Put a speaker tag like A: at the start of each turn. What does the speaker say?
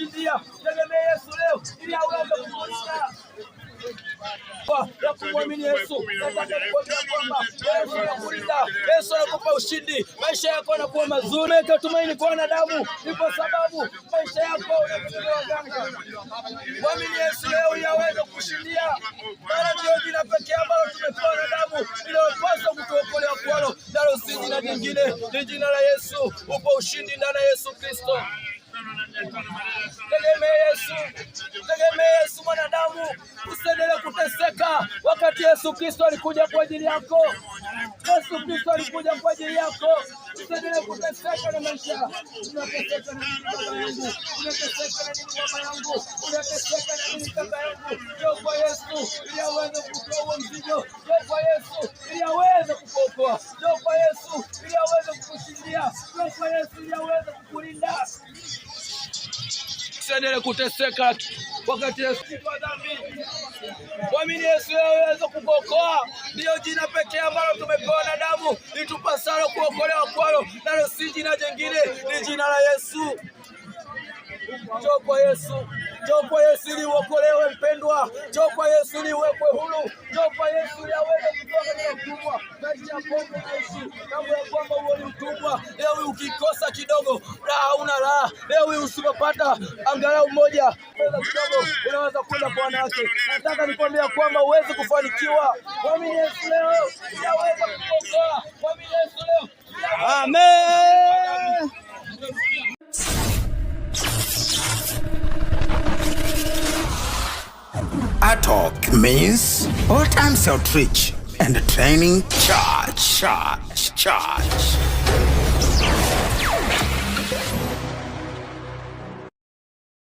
A: kukushindia. Tegemea Yesu leo ili aweze kukushindia. Ya kumwamini Yesu, nataka kukuambia kwamba Yesu anakulinda, Yesu anakupa ushindi, maisha yako yanakuwa mazuri. Weka tumaini kwa wanadamu, kwa sababu maisha yako yanategemea waganga. Mwamini Yesu leo ili aweze kukushindia, maana ndio jina pekee ambalo tumepewa wanadamu linalopaswa kutuokolea kwalo, nalo si jina jingine, ni jina la Yesu. Upo ushindi ndani ya Yesu Kristo. Tegemea Yesu, tegemea Yesu mwanadamu, usiendelee kuteseka wakati Yesu Kristo alikuja kwa ajili yako. Yesu Kristo alikuja kwa ajili yako. Usiendelee kuteseka na maisha. Unateseka na nini baba yangu? Unateseka na nini mama yangu? Unateseka na nini kaka yangu? Njoo kwa Yesu ili aweze kukutoa mzigo. Njoo kwa Yesu ili aweze kukuokoa. Njoo kwa Yesu ili aweze kukushindia. Njoo kwa Yesu ili aweze kukulinda. Usiendelee kuteseka wakati Yesu kwa dhambi. Mwamini Yesu aweze kukuokoa. Ndio jina pekee ambalo tumepewa wanadamu litupasalo kuokolewa kwalo, nalo si jina jingine, ni jina la Yesu. Njoo kwa Yesu. Njoo kwa Yesu ili uokolewe mpendwa. Njoo kwa Yesu ili uwekwe huru. Njoo kwa Yesu ili aweze kutoa katika utumwa. Maisha ya pombe naishi kama ya kwamba uwe ni utumwa. Leo ukikosa kidogo raha hauna raha. Leo usipopata angalau moja kidogo unaweza kwenda kwa wanawake. Nataka nikwambia kwamba uweze kufanikiwa. Mwamini Yesu leo ili aweze kukuokoa. Mwamini Yesu leo. Amen.
B: ATOC means All Times Outreach and Training Church.